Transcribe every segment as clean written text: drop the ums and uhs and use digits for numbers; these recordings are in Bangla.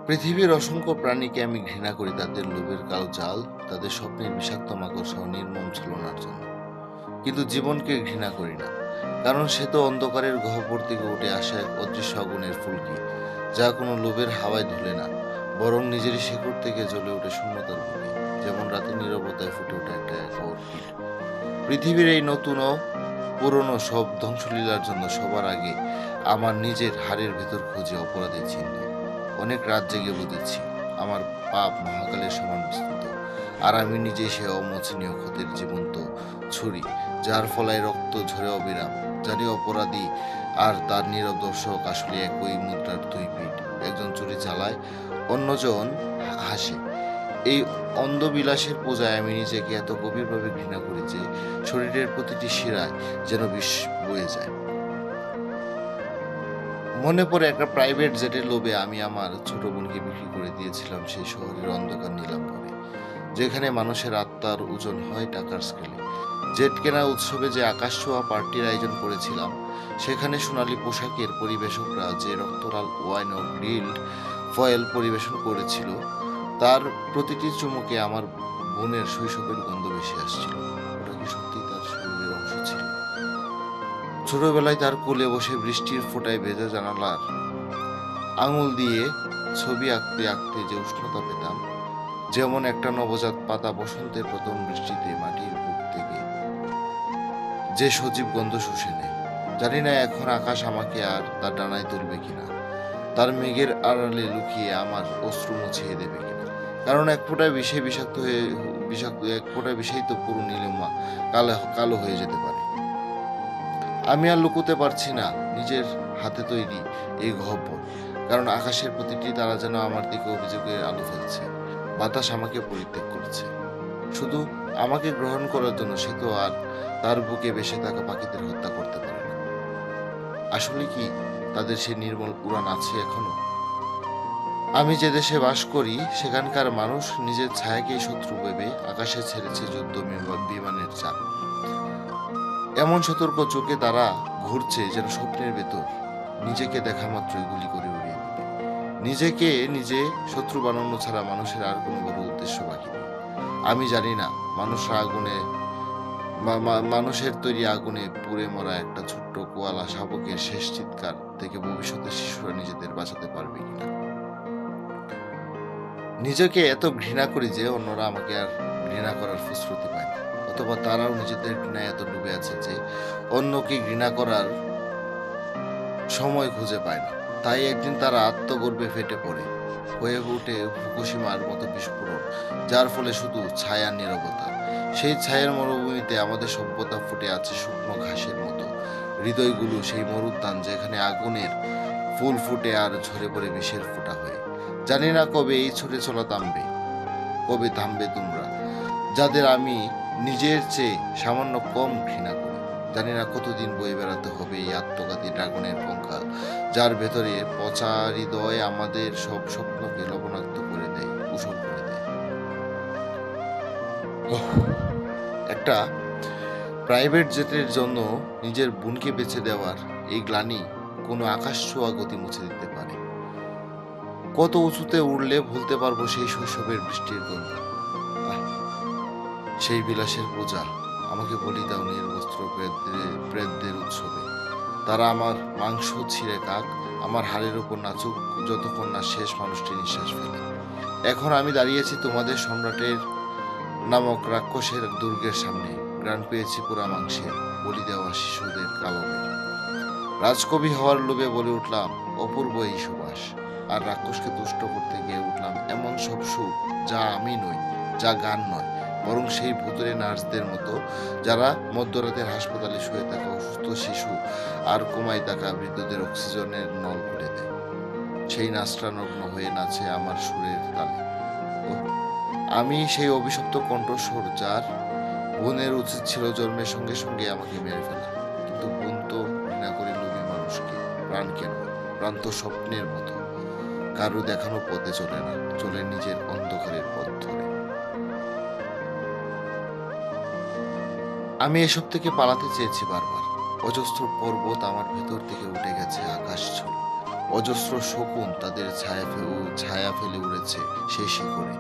পৃথিবীর অসংখ্য প্রাণীকে আমি ঘৃণা করি তাদের লোভের কালো জাল, তাদের স্বপ্নের বিষাক্ত মাকড়সা ও নির্মম ছলনার জন্য। কিন্তু জীবনকে ঘৃণা করি না, কারণ সে তো অন্ধকারের গহ্বর থেকে উঠে আসা এক অদৃশ্য আগুনের ফুলকি, যা কোনো লোভের হাওয়ায় ধুলে না, বরং নিজেরই শেকড় থেকে জ্বলে ওঠে শূন্যতার বুকে, যেমন রাতের নীরবতায় ফুটে ওঠে একটা একা অর্কিড। পৃথিবীর এই নতুন ও পুরনো সব ধ্বংসলীলার জন্য সবার আগে আমার নিজের হাড়ের ভেতর খুঁজে অপরাধের চিহ্ন। অনেক রাত জেগে বুঝেছি আমার পাপ মহাকালের সমান বিস্তৃত, আর আমি নিজেই সে অমোচনীয় ক্ষতের জীবন্ত ছুরি, যার ফলায় রক্ত ঝরে অবিরাম। জানি অপরাধী আর তার নীরব দর্শক আসলে একই মুদ্রার দুই পিঠ, একজন চুরি চালায়, অন্যজন হাসে। এই অন্ধবিলাসের পূজায় আমি নিজেকে এত গভীরভাবে ঘৃণা করি যে শরীরের প্রতিটি শিরায় যেন বিষ বয়ে যায়। মনে পড়ে একটা প্রাইভেট জেটের লোভে আমি আমার ছোট বোনকে বিক্রি করে দিয়েছিলাম সেই শহরের অন্ধকার নিলাম করে, যেখানে মানুষের আত্মার ওজন হয় টাকার স্কেলে। জেট কেনা উৎসবে যে আকাশ ছোঁয়া পার্টির আয়োজন করেছিলাম, সেখানে সোনালী পোশাকের পরিবেশকরা যে রক্তলাল ওয়াইন ও গ্রিলড ফয়েল পরিবেশন করেছিল, তার প্রতিটি চুমুকে আমার বোনের শৈশবের গন্ধ ভেসে আসছিল। ওটা কি সত্যি তার শরীরের অংশ ছিল? ছোটবেলায় তার কোলে বসে বৃষ্টির ফোঁটায় ভেজা জানালার আঙুল দিয়ে ছবি আঁকতে আঁকতে যে উষ্ণতা পেতাম, যেমন একটা নবজাত পাতা বসন্তের প্রথম বৃষ্টিতে মাটির বুক থেকে যে সজীব গন্ধ শুষে নেয়। জানি না এখন আকাশ আমাকে আর তার ডানায় তুলবে কিনা, তার মেঘের আড়ালে লুকিয়ে আমার অশ্রু মুছিয়ে দেবে কিনা। কারণ এক ফোঁটা এক ফোঁটা বিষেই তো পুরো নীলিমা কালো কালো হয়ে যেতে পারে। আমি আর লুকোতে পারছি না নিজের হাতে তৈরি এই গহ্বর, কারণ আকাশের প্রতিটি তারা যেন আমার দিকে অভিযোগের আলো ফেলছে। বাতাস আমাকে পরিত্যাগ করছে শুধু আমাকে গ্রহণ করার জন্য। সে তো আর তার বুকে বেসে থাকা পাখিদের হত্যা করতে পারে না। আসলে কি তাদের সে নির্মল উড়ান আছে এখনো? আমি যে দেশে বাস করি সেখানকার মানুষ নিজের ছায়াকেই শত্রু ভেবে আকাশে ছেড়েছে যুদ্ধ বিমানের চাপ। এমন সতর্ক চোখে তারা ঘুরছে যেন স্বপ্নের ভেতর নিজেকে দেখা মাত্রই গুলি করে উড়িয়ে দেবে। নিজেকে নিজে শত্রু বানানো ছাড়া মানুষের আর কোনো বড় উদ্দেশ্য বাকি নেই। আমি জানি না মানুষরা মানুষের তৈরি আগুনে পুড়ে মরা একটা ছোট্ট কোয়ালা শাবকের শেষ চিৎকার থেকে ভবিষ্যতের শিশুরা নিজেদের বাঁচাতে পারবে কিনা। নিজেকে এত ঘৃণা করি যে অন্যরা আমাকে আর ঘৃণা করার ফুসরতি পায় না, অথবা তারাও নিজেদের ঘৃণায় এত ডুবে আছে যে অন্যকে ঘৃণা করার সময় খুঁজে পায় না। তাই একদিন তারা আত্মগর্বে ফেটে পড়ে, হয়ে ওঠে ফুকুশিমার মতো বিস্ফোরণ, যার ফলে শুধু ছায়ার নীরবতা। সেই ছায়ার মরুভূমিতে আমাদের সভ্যতা ফুটে আছে শুকনো ঘাসের মতো। হৃদয়গুলো সেই মরুদ্যান যেখানে আগুনের ফুল ফুটে আর ঝরে পড়ে বিষের ফোঁটা হয়ে। জানি না কবে এই ছুটে চলা থামবে, কবে থামবে তোমরা, যাদের আমি নিজের চেয়ে সামান্য কম ঘৃণা করি। জানি না কতদিন বয়ে বেড়াতে হবে এই আত্মঘাতী ড্রাগনের কঙ্কাল, যার ভেতরে পচা হৃদয় আমাদের সব স্বপ্নকে লবণাক্ত করে দেয়, কুশল করে দেয়। ওহ, একটা প্রাইভেট জেটের জন্য নিজের বোনকে বেছে দেওয়ার এই গ্লানি কোনো আকাশ ছোঁয়া গতি মুছে দিতে পারে। কত উঁচুতে উড়লে ভুলতে পারবো সেই শৈশবের বৃষ্টির গন্ধ, আহ, সেই বিলাসের পূজা। আমাকে বলি দাও নির্বস্ত্র প্রেতদের উৎসবে তারা আমার মাংস ছিঁড়ে কাক, আমার হাড়ের উপর নাচুক, যতক্ষণ না শেষ মানুষটি নিঃশ্বাস ফেলে। এখন আমি দাঁড়িয়েছি তোমাদের সম্রাটের নামক রাক্ষসের দুর্গের সামনে। গ্রাণ পেয়েছি পুরা মাংসের, বলি দেওয়া শিশুদের কালবে। রাজকবি হওয়ার লোভে বলে উঠলাম অপূর্ব এই সুবাস, আর রাক্ষসকে তুষ্ট করতে গিয়ে উঠলাম এমন সব সুর যা আমি নই, যা গান নয়, বরং সেই ভুতুরে নার্সদের মতো যারা মধ্যরাতের হাসপাতালে শুয়ে থাকা অসুস্থ শিশু আর কোমায় থাকা বৃদ্ধদের অক্সিজেনের নল খুলে দেয়। সেই নাচটা নগ্ন হয়ে নাচে আমার সুরের তালে। ওহ, আমি সেই অভিশপ্ত কণ্ঠস্বর যার বোনের উচিত ছিল জন্মের সঙ্গে সঙ্গে আমাকে মেরে ফেলা, কিন্তু বোন তো ঘৃণা করে লোভী মানুষকে, প্রাণকে নয়। প্রাণ তো স্বপ্নের মতো, কারো দেখানো পথে চলে না, চলে নিজের অন্ধকারের পথ ধরে। আমি এসব থেকে পালাতে চেয়েছি বারবার। অজস্র পর্বত আমার ভেতর থেকে উঠে গেছে আকাশ ছুঁয়ে, অজস্র শকুন তাদের ছায়া ফেলে উড়েছে সেই শিখরে।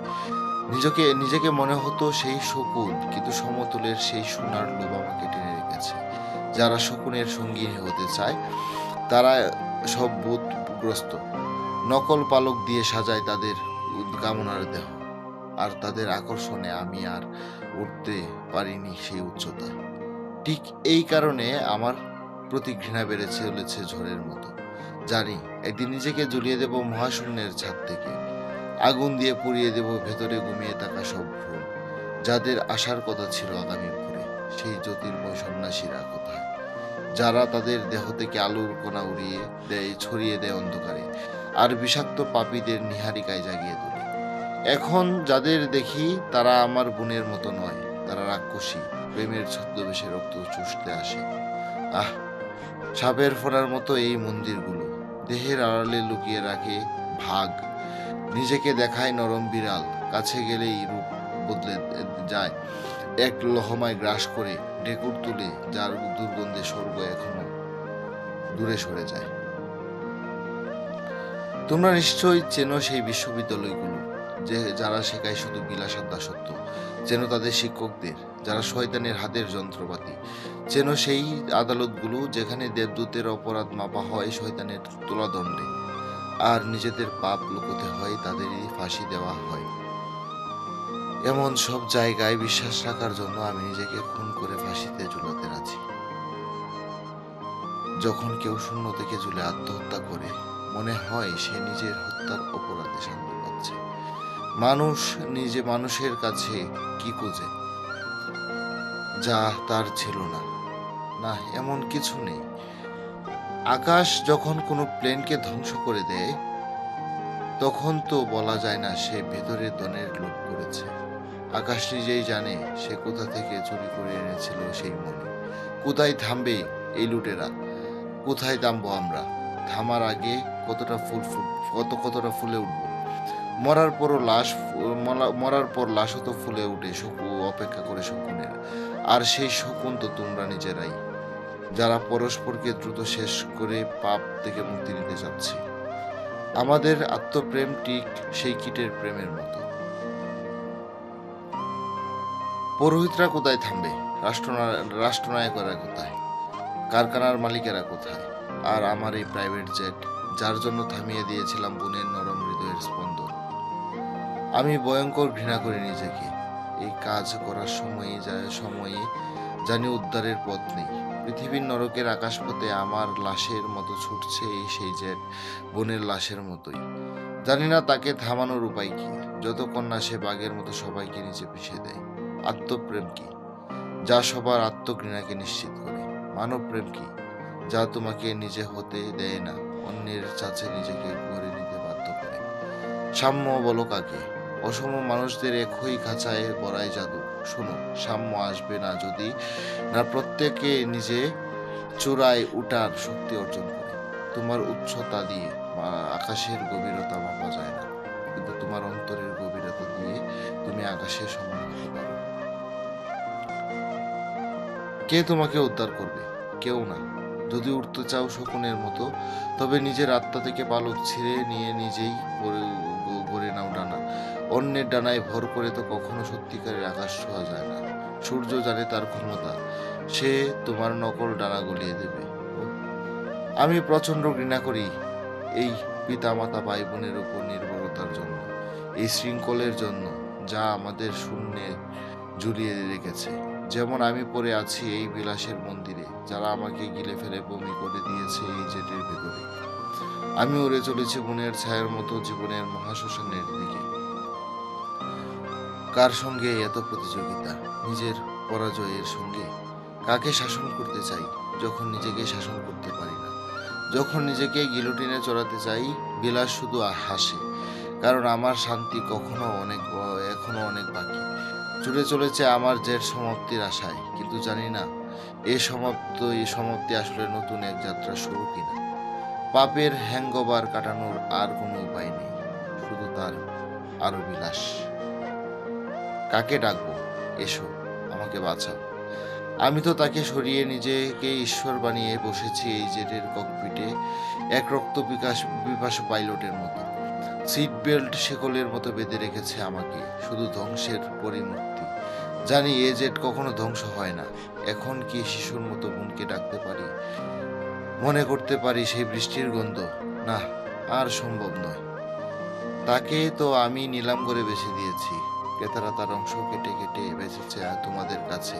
নিজেকে মনে হতো সেই শকুন, কিন্তু সমতলের সেই সোনার লোভ আমাকে টেনে রেখেছে। যারা শকুনের সঙ্গী হতে চায় তারা সব বোধগ্রস্ত। নকল পালক দিয়ে সাজায় তাদের কামনার দেহ, আর তাদের আকর্ষণে আমি আর উঠতে পারিনি সেই উচ্চতায়। ঠিক এই কারণে আমার প্রতি ঘৃণা বেড়ে চলেছে ঝড়ের মতো। জানি একদিন নিজেকে ঝুলিয়ে দেব মহাশূন্যের ছাদ থেকে, আগুন দিয়ে পুড়িয়ে দেব ভেতরে ঘুমিয়ে থাকা সব ভ্রূণ। যাদের আসার কথা ছিল আগামী ভোরে, সেই জ্যোতির্ময় সন্ন্যাসীরা কোথায়, যারা তাদের দেহ থেকে আলোর কণা ছড়িয়ে দেয় অন্ধকারে, আর বিষাক্ত পাপীদের নিহারিকায় জাগিয়ে তোলে। এখন যাদের দেখি তারা আমার বোনের মতো নয়, তারা রাক্ষসী, প্রেমের ছদ্মবেশে রক্ত চুষতে আসে। আহ, সাপের ফোঁড়ার মতো এই মন্দিরগুলো দেহের আড়ালে লুকিয়ে রাখে ভাগ, নিজেকে দেখায় নরম বিড়াল, কাছে গেলেই রূপ বদলে যায়, এক লহমায় গ্রাস করে ঢেকুর তুলে, যার দুর্গন্ধে স্বর্গ এখনো দূরে সরে যায়। তোমরা নিশ্চয়ই চেনো সেই বিশ্ববিদ্যালয়গুলো যারা শেখায় শুধু বিলাস আর দাসত্ব। চেনো তাদের শিক্ষকদের যারা শয়তানের হাতের যন্ত্রপাতি। চেনো সেই আদালতগুলো যেখানে দেবদূতের অপরাধ মাপা হয় শয়তানের তুলাদণ্ডে, আর নিজেদের পাপ লুকোতে হয় তাদেরই ফাঁসি দেওয়া হয়। এমন সব জায়গায় বিশ্বাস রাখার জন্য আমি নিজেকে খুন করে ফাঁসিতে ঝুলাতে রাজি। যখন কেউ শূন্য থেকে ঝুলে আত্মহত্যা করে, মনে হয় সে নিজের হত্যার অপরাধে শান্তি পাচ্ছে। মানুষ নিজে মানুষের কাছে কি খোঁজে যা তার ছিল না? না, এমন কিছু নেই। আকাশ যখন কোনো প্লেনকে ধ্বংস করে দেয়, তখন তো বলা যায় না সে ভেতরের ধনের লোভ করেছে। আকাশ নিজেই জানে সে কোথা থেকে চুরি করে এনেছিল সেই মণি। কোথায় থামবে এই লুটেরা? কোথায় থামবো আমরা? থামার আগে কতটা ফুলে উঠবো। মরার পর লাশও তো ফুলে উঠে অপেক্ষা করে শকুনের। আর সেই শকুন তো তোমরা নিজেরাই, যারা পরস্পরকে দ্রুত শেষ করে পাপ থেকে মুক্তি নিতে চাচ্ছি। আমাদের আত্মপ্রেম ঠিক সেই কীটের প্রেমের মতো। পুরোহিতরা কোথায় থামবে? রাষ্ট্রনায়করা কোথায়? কারখানার মালিকেরা কোথায়? আর আমার এই প্রাইভেট জেট, যার জন্য থামিয়ে দিয়েছিলাম বোনের নরম হৃদয়ের স্পন্দন। আমি ভয়ঙ্কর ঘৃণা করি নিজেকে। এই কাজ করার সময়ে জানি উদ্ধারের পথ নেই। পৃথিবীর নরকের আকাশপথে আমার লাশের মতো ছুটছে সেই জেট, বোনের লাশের মতোই। জানি না তাকে থামানোর উপায় কি, যতক্ষণ না সে বাঘের মতো সবাইকে নিচে পিষে দেয়। আত্মপ্রেম কি? যা সবার আত্মঘৃণাকে নিশ্চিত করে। মানব প্রেম কি? যা তোমাকে নিজে হতে দেয় না, অন্যের চাচে নিজেকে গড়ে নিতে বাধ্য করে। সাম্য বলো কাকে? অসম মানুষদের একই খাঁচায় গড়ায় জাদু। শোনো, সাম্য আসবে না যদি না প্রত্যেকে নিজে চূড়ায় উঠার শক্তি অর্জন করে। তোমার উচ্চতা দিয়ে আকাশের গভীরতা মাপা যায় না, কিন্তু তোমার অন্তরের গভীরতা দিয়ে তুমি আকাশের সমান হতে পারো। কে তোমাকে উদ্ধার করবে? কেউ না। যদি উঠতে চাও শকুনের মতো, তবে নিজের আত্মা থেকে পালক ছিঁড়ে নিয়ে নিজেই গড়ে নাও ডানা। অন্যের ডানায় ভর করে তো কখনো সত্যিকারের আকাশ ছোঁয়া যায় না। সূর্য জানে তার ক্ষমতা, সে তোমার নকল ডানা গলিয়ে দেবে। আমি প্রচন্ড ঘৃণা করি এই পিতামাতা ভাই বোনের উপর নির্ভরতার জন্য, এই শৃঙ্খলের জন্য যা আমাদের শূন্যে ঝুলিয়ে রেখেছে। যেমন আমি পড়ে আছি এই বিলাসের মন্দিরে, যারা আমাকে গিলে ফেলে বমি করে দিয়েছে এই জেটের ভেতরে। আমি উড়ে চলেছি বোনের ছায়ার মতো জীবনের মহাশ্মশানের দিকে। কার সঙ্গে এত প্রতিযোগিতা? নিজের পরাজয়ের সঙ্গে। কাকে শাসন করতে চাই যখন নিজেকে শাসন করতে পারি না? যখন নিজেকে গিলোটিনে চড়াতে চাই, বিলাস শুধু হাসে, কারণ আমার শান্তি এখনো অনেক বাকি। ছুটে চলেছে আমার জেট সমাপ্তির আশায়, কিন্তু জানি না এই সমাপ্তি আসলে নতুন এক যাত্রা শুরু কিনা। পাপের হ্যাংওভার কাটানোর আর কোনো উপায় নেই, শুধু তার আরো বিলাস। কাকে ডাকবো? এসো, আমাকে বাঁচাও। আমি তো তাকে সরিয়ে নিজেকে ঈশ্বর বানিয়ে বসেছি এই জেটের ককপিটে, এক পিপাসু পাইলটের মতো। সিট বেল্ট শেকলের মতো বেঁধে রেখেছে আমাকে, শুধু ধ্বংসের পরিমূর্তি। জানি এ জেট কখনো ধ্বংস হয় না। এখন কি শিশুর মতো বোনকে ডাকতে পারি, মনে করতে পারি সেই বৃষ্টির গন্ধ? না, আর সম্ভব নয়। তাকে তো আমি নিলাম করে বেছে দিয়েছি। ক্রেতারা তার অংশ কেটে কেটে বেচেছে তোমাদের কাছে,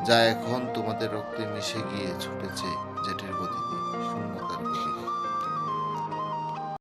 যা এখন তোমাদের রক্তে মিশে গিয়ে ছুটেছে জেটের গতিতে।